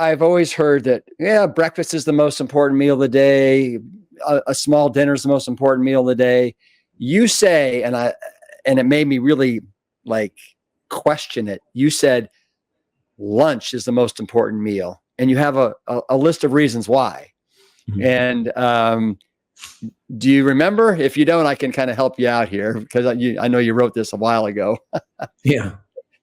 I've always heard that, breakfast is the most important meal of the day. A small dinner is the most important meal of the day. You say, and it made me really like question it. You said lunch is the most important meal, and you have a list of reasons why. Mm-hmm. And do you remember? If you don't, I can kind of help you out here, because I know you wrote this a while ago. Yeah.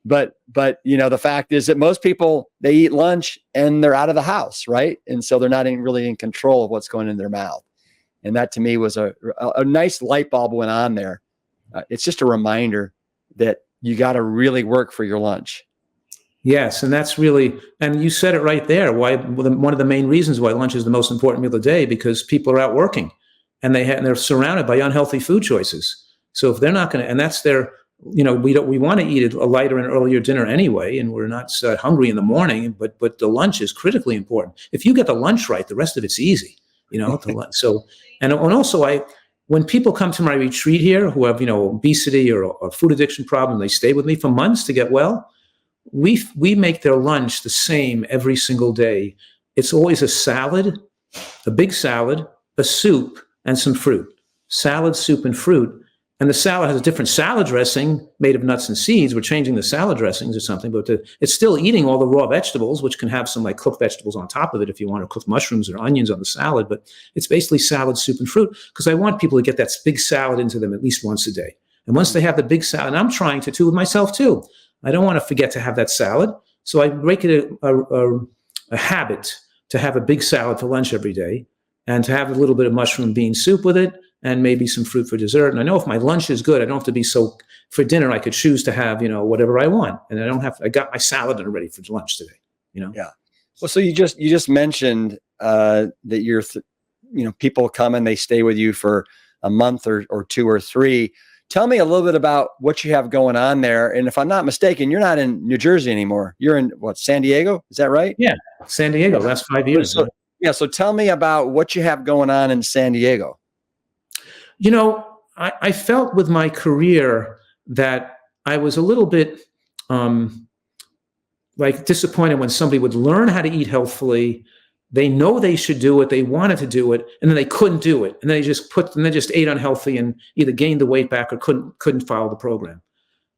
But the fact is that most people, they eat lunch and they're out of the house, right? And so they're not really in control of what's going in their mouth. And that to me was a nice light bulb went on there. It's just a reminder that you got to really work for your lunch. Yes, and that's really, and you said it right there. One of the main reasons why lunch is the most important meal of the day, because people are out working, and they're surrounded by unhealthy food choices. So if they're not going to, and that's their, we want to eat a lighter and earlier dinner anyway, and we're not hungry in the morning. But the lunch is critically important. If you get the lunch right, the rest of it's easy. So and also when people come to my retreat here who have obesity or food addiction problem, they stay with me for months to get well. We make their lunch the same every single day. It's always a salad, a big salad, a soup, and some fruit. Salad, soup, and fruit. And the salad has a different salad dressing made of nuts and seeds. We're changing the salad dressings or something, but it's still eating all the raw vegetables, which can have some like cooked vegetables on top of it if you want to cook mushrooms or onions on the salad. But it's basically salad, soup, and fruit, because I want people to get that big salad into them at least once a day. And once they have the big salad, and I'm trying to with myself too, I don't want to forget to have that salad. So I make it a habit to have a big salad for lunch every day, and to have a little bit of mushroom bean soup with it, and maybe some fruit for dessert. And I know if my lunch is good, I don't have to be for dinner, I could choose to have, whatever I want. And I got my salad ready for lunch today, Yeah. Well, so you just mentioned that you're, people come and they stay with you for a month or two or three. Tell me a little bit about what you have going on there. And if I'm not mistaken, you're not in New Jersey anymore. You're in San Diego? Is that right? Yeah. San Diego, last 5 years. So tell me about what you have going on in San Diego. I felt with my career that I was a little bit disappointed when somebody would learn how to eat healthfully. They know they should do it. They wanted to do it, and then they couldn't do it. And then they just ate unhealthy and either gained the weight back or couldn't follow the program.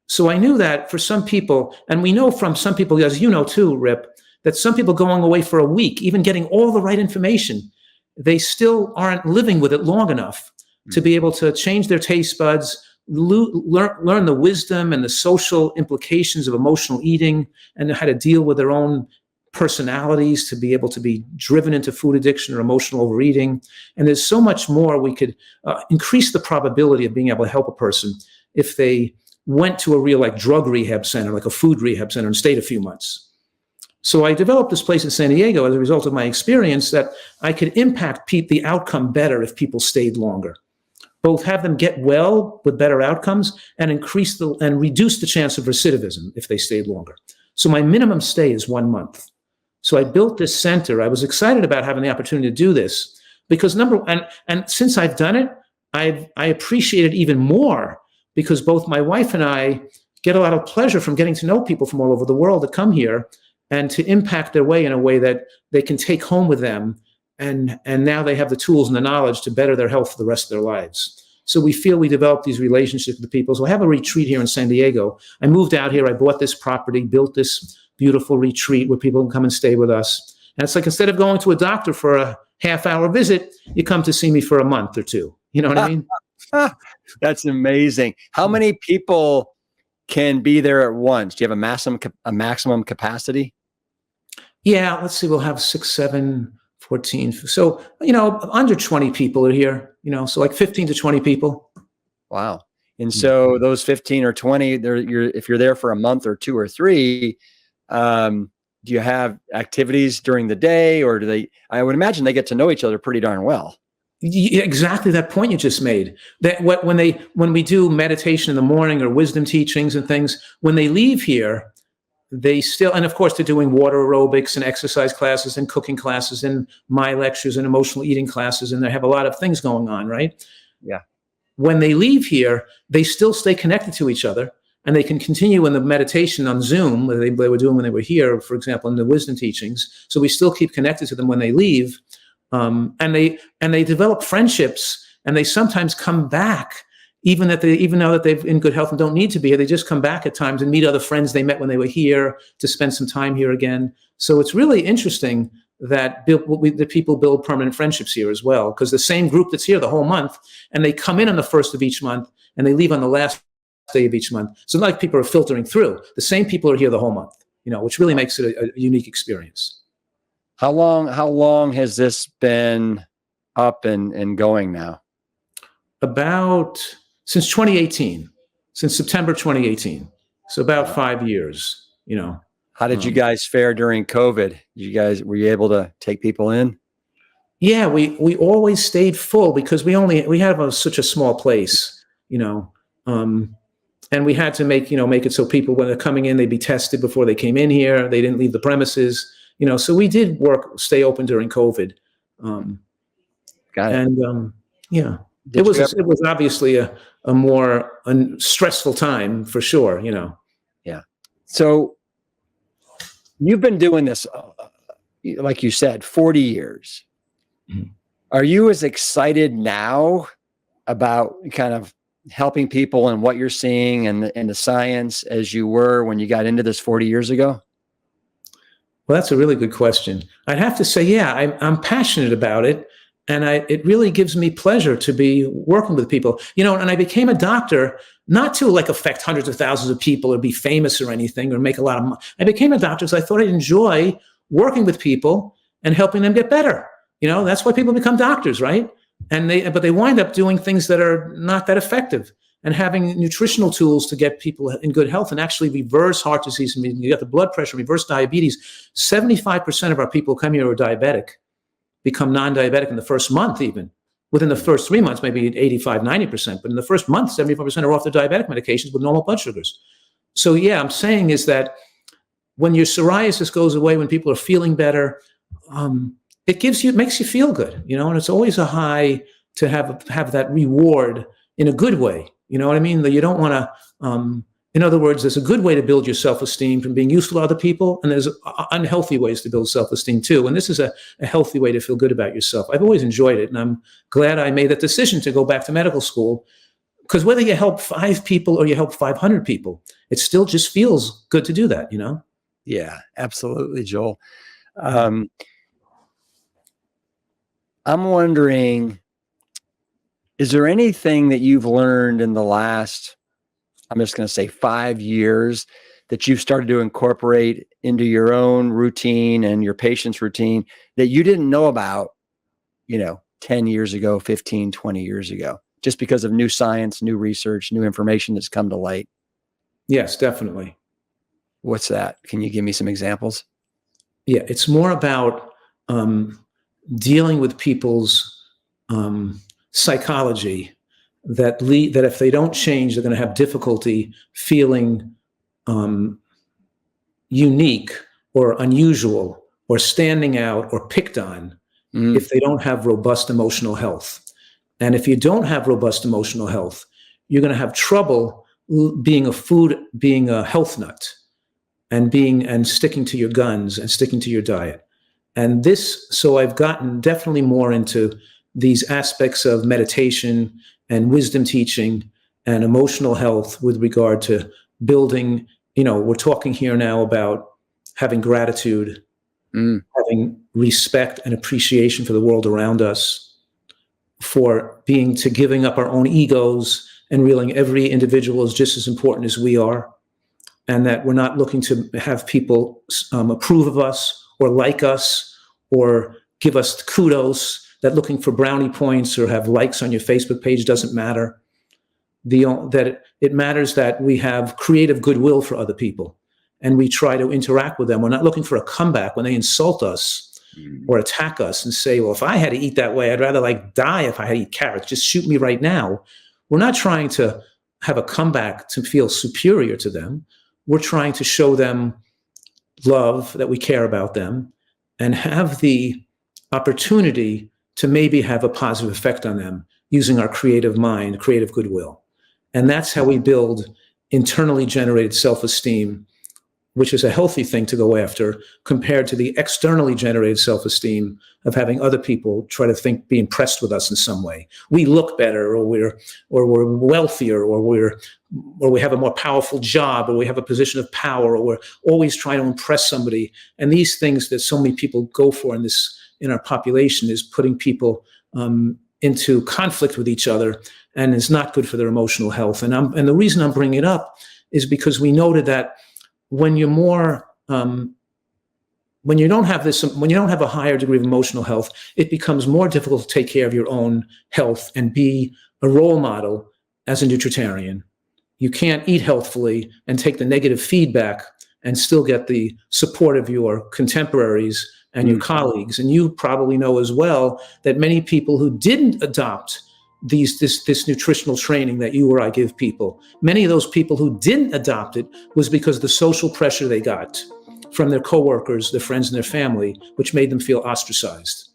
So I knew that for some people, and we know from some people, as you know too, Rip, that some people going away for a week, even getting all the right information, they still aren't living with it long enough to be able to change their taste buds, learn the wisdom and the social implications of emotional eating, and how to deal with their own personalities to be able to be driven into food addiction or emotional overeating. And there's so much more we could increase the probability of being able to help a person if they went to a real drug rehab center, like a food rehab center, and stayed a few months. So I developed this place in San Diego as a result of my experience that I could impact the outcome better if people stayed longer. Both have them get well with better outcomes and reduce the chance of recidivism if they stayed longer. So my minimum stay is 1 month. So I built this center. I was excited about having the opportunity to do this because and since I've done it, I appreciate it even more because both my wife and I get a lot of pleasure from getting to know people from all over the world that come here and to impact their way in a way that they can take home with them. And now they have the tools and the knowledge to better their health for the rest of their lives. So we feel we develop these relationships with the people. So I have a retreat here in San Diego. I moved out here. I bought this property, built this beautiful retreat where people can come and stay with us. And it's like instead of going to a doctor for a half-hour visit, you come to see me for a month or two. You know what I mean? That's amazing. How many people can be there at once? Do you have a maximum capacity? Yeah, let's see. We'll have 6, 7, 14. So, under 20 people are here, so like 15 to 20 people. Wow. And so those 15 or 20, if you're there for a month or 2 or 3, do you have activities during the day or I would imagine they get to know each other pretty darn well. Exactly that point you just made. That when we do meditation in the morning or wisdom teachings and things, when they leave here, they still, and of course they're doing water aerobics and exercise classes and cooking classes and my lectures and emotional eating classes, and they have a lot of things going on, right? Yeah. When they leave here, they still stay connected to each other and they can continue in the meditation on Zoom, that they were doing when they were here, for example, in the wisdom teachings. So we still keep connected to them when they leave. And they develop friendships, and they sometimes come back, even now that they're in good health and don't need to be here. They just come back at times and meet other friends they met when they were here to spend some time here again. So it's really interesting that the people build permanent friendships here as well, because the same group that's here the whole month, and they come in on the first of each month and they leave on the last day of each month. So like people are filtering through. The same people are here the whole month, which really makes it a unique experience. How long has this been up and going now? Since 2018, since September 2018. So about 5 years, How did you guys fare during COVID? Were you able to take people in? Yeah, we always stayed full because we have such a small place, and we had to make it so people, when they're coming in, they'd be tested before they came in here. They didn't leave the premises, so we did stay open during COVID. Got it. And it was obviously a more stressful time for sure, Yeah. So you've been doing this, like you said, 40 years. Mm-hmm. Are you as excited now about kind of helping people and what you're seeing and the science as you were when you got into this 40 years ago? Well, that's a really good question. I'd have to say, yeah, I'm passionate about it. And it really gives me pleasure to be working with people, and I became a doctor, not to affect hundreds of thousands of people or be famous or anything or make a lot of money. I became a doctor because I thought I'd enjoy working with people and helping them get better. That's why people become doctors, right? But they wind up doing things that are not that effective, and having nutritional tools to get people in good health and actually reverse heart disease. I mean, you got the blood pressure, reverse diabetes. 75% of our people come here are diabetic, become non-diabetic in the first month. Even within the first 3 months, maybe 85, 90%, but in the first month, 75% are off their diabetic medications with normal blood sugars. So yeah, I'm saying is that when your psoriasis goes away, when people are feeling better, it makes you feel good, and it's always a high to have that reward in a good way. You know what I mean? That you don't want to, in other words, there's a good way to build your self-esteem from being useful to other people, and there's unhealthy ways to build self-esteem too. And this is a healthy way to feel good about yourself. I've always enjoyed it, and I'm glad I made that decision to go back to medical school, because whether you help 5 people or you help 500 people, it still just feels good to do that, Yeah, absolutely, Joel. I'm wondering, is there anything that you've learned in the last, I'm just going to say 5 years, that you've started to incorporate into your own routine and your patient's routine that you didn't know about, 10 years ago, 15, 20 years ago, just because of new science, new research, new information that's come to light? Yes, definitely. What's that? Can you give me some examples? Yeah, it's more about dealing with people's psychology that if they don't change, they're going to have difficulty feeling unique or unusual or standing out or picked on if they don't have robust emotional health. And if you don't have robust emotional health, you're going to have trouble being a health nut and sticking to your guns and sticking to your diet. And so I've gotten definitely more into these aspects of meditation and wisdom teaching and emotional health with regard to building, we're talking here now about having gratitude, having respect and appreciation for the world around us, for giving up our own egos and realizing every individual is just as important as we are, and that we're not looking to have people approve of us or like us or give us kudos, that looking for brownie points or have likes on your Facebook page doesn't matter. That it matters that we have creative goodwill for other people and we try to interact with them. We're not looking for a comeback when they insult us or attack us and say, well, if I had to eat that way, I'd rather die if I had to eat carrots. Just shoot me right now. We're not trying to have a comeback to feel superior to them. We're trying to show them love, that we care about them, and have the opportunity to maybe have a positive effect on them using our creative mind, creative goodwill. And that's how we build internally generated self-esteem, which is a healthy thing to go after, compared to the externally generated self-esteem of having other people try to be impressed with us in some way. We look better, or we're wealthier, or we have a more powerful job, or we have a position of power, or we're always trying to impress somebody. And these things that so many people go for in our population is putting people into conflict with each other, and is not good for their emotional health. And the reason I'm bringing it up is because we noted that when you're more, when you don't have a higher degree of emotional health, it becomes more difficult to take care of your own health and be a role model as a nutritarian. You can't eat healthfully and take the negative feedback and still get the support of your contemporaries and your colleagues. And you probably know as well that many people who didn't adopt this nutritional training that you or I give people, many of those people who didn't adopt it was because of the social pressure they got from their coworkers, their friends, and their family, which made them feel ostracized.